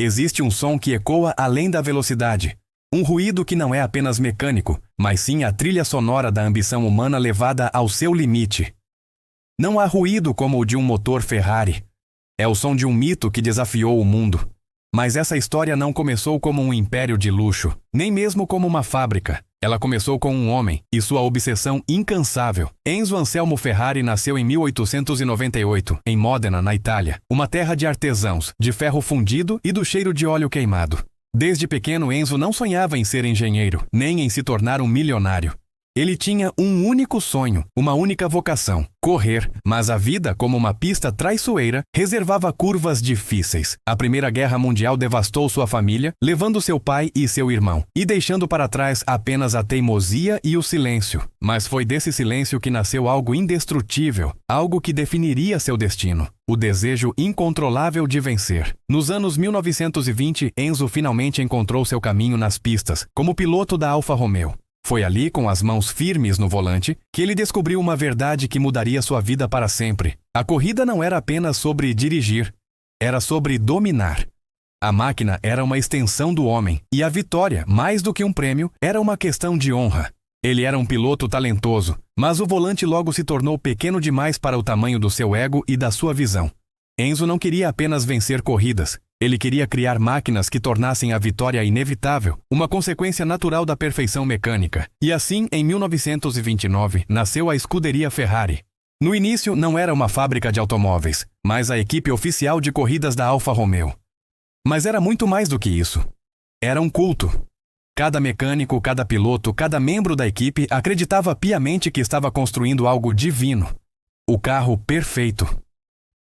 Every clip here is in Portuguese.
Existe um som que ecoa além da velocidade. Um ruído que não é apenas mecânico, mas sim a trilha sonora da ambição humana levada ao seu limite. Não há ruído como o de um motor Ferrari. É o som de um mito que desafiou o mundo. Mas essa história não começou como um império de luxo, nem mesmo como uma fábrica. Ela começou com um homem e sua obsessão incansável. Enzo Anselmo Ferrari nasceu em 1898, em Modena, na Itália, uma terra de artesãos, de ferro fundido e do cheiro de óleo queimado. Desde pequeno, Enzo não sonhava em ser engenheiro, nem em se tornar um milionário. Ele tinha um único sonho, uma única vocação: correr. Mas a vida, como uma pista traiçoeira, reservava curvas difíceis. A Primeira Guerra Mundial devastou sua família, levando seu pai e seu irmão, e deixando para trás apenas a teimosia e o silêncio. Mas foi desse silêncio que nasceu algo indestrutível, algo que definiria seu destino: o desejo incontrolável de vencer. Nos anos 1920, Enzo finalmente encontrou seu caminho nas pistas, como piloto da Alfa Romeo. Foi ali, com as mãos firmes no volante, que ele descobriu uma verdade que mudaria sua vida para sempre. A corrida não era apenas sobre dirigir, era sobre dominar. A máquina era uma extensão do homem, e a vitória, mais do que um prêmio, era uma questão de honra. Ele era um piloto talentoso, mas o volante logo se tornou pequeno demais para o tamanho do seu ego e da sua visão. Enzo não queria apenas vencer corridas. Ele queria criar máquinas que tornassem a vitória inevitável, uma consequência natural da perfeição mecânica. E assim, em 1929, nasceu a Escuderia Ferrari. No início, não era uma fábrica de automóveis, mas a equipe oficial de corridas da Alfa Romeo. Mas era muito mais do que isso. Era um culto. Cada mecânico, cada piloto, cada membro da equipe acreditava piamente que estava construindo algo divino. O carro perfeito.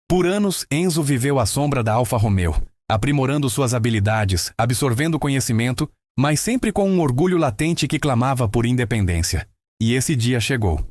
Por anos, Enzo viveu à sombra da Alfa Romeo, aprimorando suas habilidades, absorvendo conhecimento, mas sempre com um orgulho latente que clamava por independência. E esse dia chegou.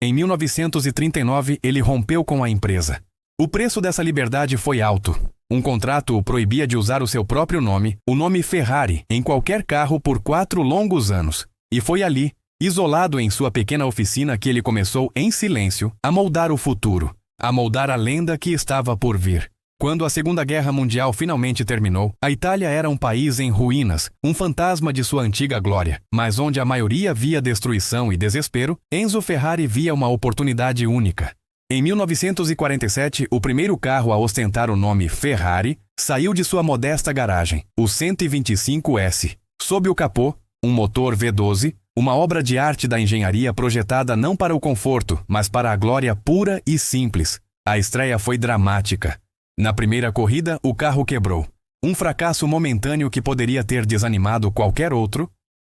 Em 1939, ele rompeu com a empresa. O preço dessa liberdade foi alto. Um contrato o proibia de usar o seu próprio nome, o nome Ferrari, em qualquer carro por 4 longos anos. E foi ali, isolado em sua pequena oficina, que ele começou, em silêncio, a moldar o futuro, a moldar a lenda que estava por vir. Quando a Segunda Guerra Mundial finalmente terminou, a Itália era um país em ruínas, um fantasma de sua antiga glória. Mas onde a maioria via destruição e desespero, Enzo Ferrari via uma oportunidade única. Em 1947, o primeiro carro a ostentar o nome Ferrari saiu de sua modesta garagem, o 125S. Sob o capô, um motor V12, uma obra de arte da engenharia projetada não para o conforto, mas para a glória pura e simples. A estreia foi dramática. Na primeira corrida, o carro quebrou. Um fracasso momentâneo que poderia ter desanimado qualquer outro,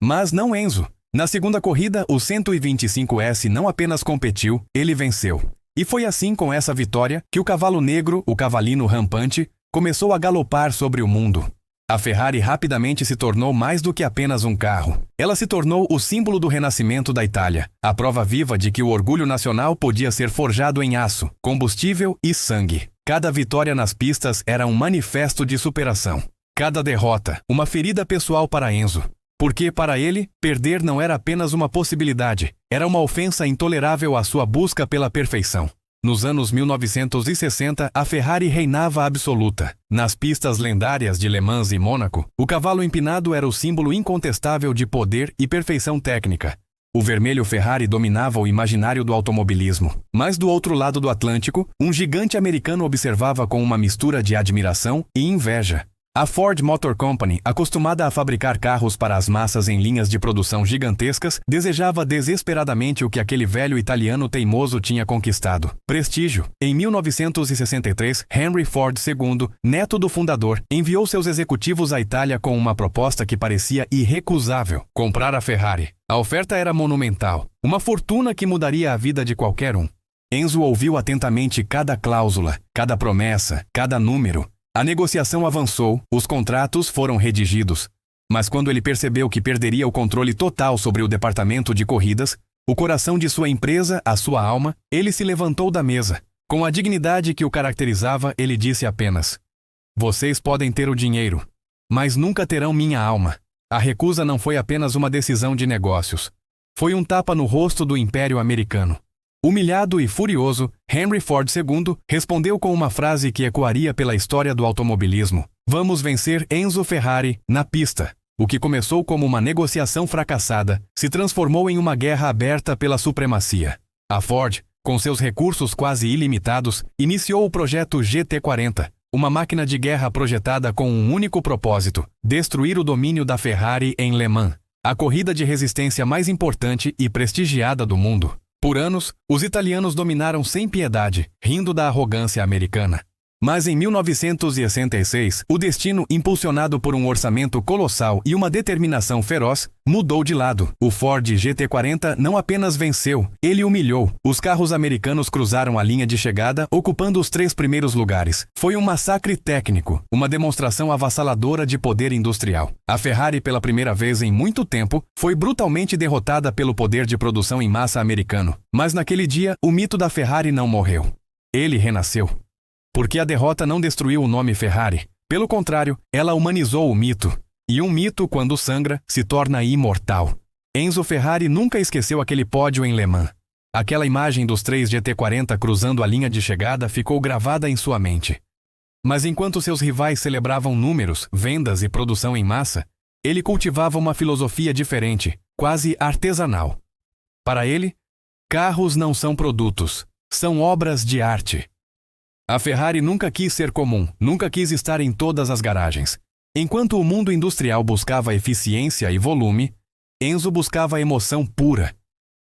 mas não Enzo. Na segunda corrida, o 125S não apenas competiu, ele venceu. E foi assim, com essa vitória, que o cavalo negro, o cavalino rampante, começou a galopar sobre o mundo. A Ferrari rapidamente se tornou mais do que apenas um carro. Ela se tornou o símbolo do renascimento da Itália, a prova viva de que o orgulho nacional podia ser forjado em aço, combustível e sangue. Cada vitória nas pistas era um manifesto de superação. Cada derrota, uma ferida pessoal para Enzo. Porque, para ele, perder não era apenas uma possibilidade, era uma ofensa intolerável à sua busca pela perfeição. Nos anos 1960, a Ferrari reinava absoluta. Nas pistas lendárias de Le Mans e Mônaco, o cavalo empinado era o símbolo incontestável de poder e perfeição técnica. O vermelho Ferrari dominava o imaginário do automobilismo. Mas do outro lado do Atlântico, um gigante americano observava com uma mistura de admiração e inveja. A Ford Motor Company, acostumada a fabricar carros para as massas em linhas de produção gigantescas, desejava desesperadamente o que aquele velho italiano teimoso tinha conquistado: prestígio. Em 1963, Henry Ford II, neto do fundador, enviou seus executivos à Itália com uma proposta que parecia irrecusável: comprar a Ferrari. A oferta era monumental, uma fortuna que mudaria a vida de qualquer um. Enzo ouviu atentamente cada cláusula, cada promessa, cada número. A negociação avançou, os contratos foram redigidos. Mas quando ele percebeu que perderia o controle total sobre o departamento de corridas, o coração de sua empresa, a sua alma, ele se levantou da mesa. Com a dignidade que o caracterizava, ele disse apenas: "Vocês podem ter o dinheiro, mas nunca terão minha alma." A recusa não foi apenas uma decisão de negócios. Foi um tapa no rosto do Império Americano. Humilhado e furioso, Henry Ford II respondeu com uma frase que ecoaria pela história do automobilismo: Vamos vencer Enzo Ferrari na pista. O que começou como uma negociação fracassada se transformou em uma guerra aberta pela supremacia. A Ford, com seus recursos quase ilimitados, iniciou o projeto GT40, uma máquina de guerra projetada com um único propósito: destruir o domínio da Ferrari em Le Mans, a corrida de resistência mais importante e prestigiada do mundo. Por anos, os italianos dominaram sem piedade, rindo da arrogância americana. Mas em 1966, o destino, impulsionado por um orçamento colossal e uma determinação feroz, mudou de lado. O Ford GT40 não apenas venceu, ele humilhou. Os carros americanos cruzaram a linha de chegada, ocupando os 3 primeiros lugares. Foi um massacre técnico, uma demonstração avassaladora de poder industrial. A Ferrari, pela primeira vez em muito tempo, foi brutalmente derrotada pelo poder de produção em massa americano. Mas naquele dia, o mito da Ferrari não morreu. Ele renasceu. Porque a derrota não destruiu o nome Ferrari. Pelo contrário, ela humanizou o mito. E um mito, quando sangra, se torna imortal. Enzo Ferrari nunca esqueceu aquele pódio em Le Mans. Aquela imagem dos 3 GT40 cruzando a linha de chegada ficou gravada em sua mente. Mas enquanto seus rivais celebravam números, vendas e produção em massa, ele cultivava uma filosofia diferente, quase artesanal. Para ele, carros não são produtos, são obras de arte. A Ferrari nunca quis ser comum, nunca quis estar em todas as garagens. Enquanto o mundo industrial buscava eficiência e volume, Enzo buscava emoção pura.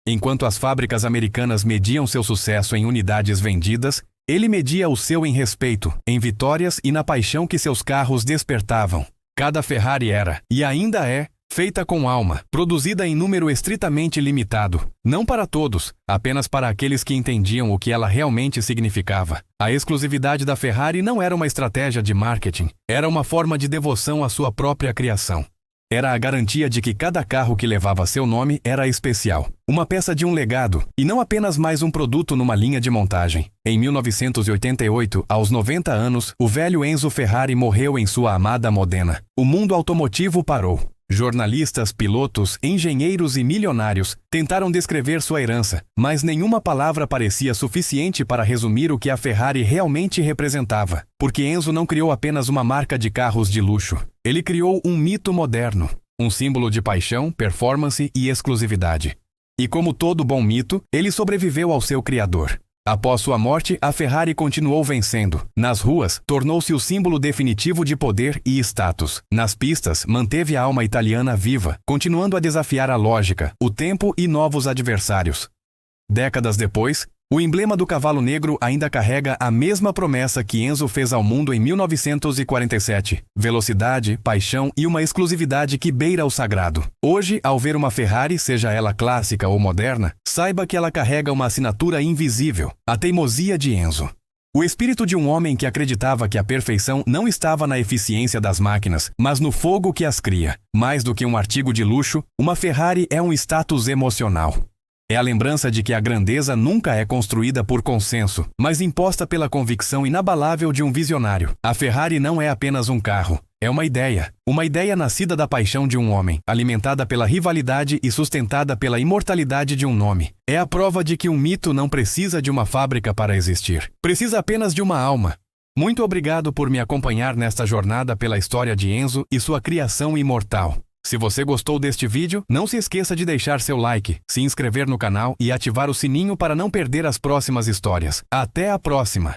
Enquanto as fábricas americanas mediam seu sucesso em unidades vendidas, ele media o seu em respeito, em vitórias e na paixão que seus carros despertavam. Cada Ferrari era, e ainda é, feita com alma, produzida em número estritamente limitado. Não para todos, apenas para aqueles que entendiam o que ela realmente significava. A exclusividade da Ferrari não era uma estratégia de marketing, era uma forma de devoção à sua própria criação. Era a garantia de que cada carro que levava seu nome era especial, uma peça de um legado, e não apenas mais um produto numa linha de montagem. Em 1988, aos 90 anos, o velho Enzo Ferrari morreu em sua amada Modena. O mundo automotivo parou. Jornalistas, pilotos, engenheiros e milionários tentaram descrever sua herança, mas nenhuma palavra parecia suficiente para resumir o que a Ferrari realmente representava. Porque Enzo não criou apenas uma marca de carros de luxo. Ele criou um mito moderno, um símbolo de paixão, performance e exclusividade. E como todo bom mito, ele sobreviveu ao seu criador. Após sua morte, a Ferrari continuou vencendo. Nas ruas, tornou-se o símbolo definitivo de poder e status. Nas pistas, manteve a alma italiana viva, continuando a desafiar a lógica, o tempo e novos adversários. Décadas depois, o emblema do cavalo negro ainda carrega a mesma promessa que Enzo fez ao mundo em 1947. Velocidade, paixão e uma exclusividade que beira o sagrado. Hoje, ao ver uma Ferrari, seja ela clássica ou moderna, saiba que ela carrega uma assinatura invisível, a teimosia de Enzo. O espírito de um homem que acreditava que a perfeição não estava na eficiência das máquinas, mas no fogo que as cria. Mais do que um artigo de luxo, uma Ferrari é um status emocional. É a lembrança de que a grandeza nunca é construída por consenso, mas imposta pela convicção inabalável de um visionário. A Ferrari não é apenas um carro, é uma ideia nascida da paixão de um homem, alimentada pela rivalidade e sustentada pela imortalidade de um nome. É a prova de que um mito não precisa de uma fábrica para existir, precisa apenas de uma alma. Muito obrigado por me acompanhar nesta jornada pela história de Enzo e sua criação imortal. Se você gostou deste vídeo, não se esqueça de deixar seu like, se inscrever no canal e ativar o sininho para não perder as próximas histórias. Até a próxima!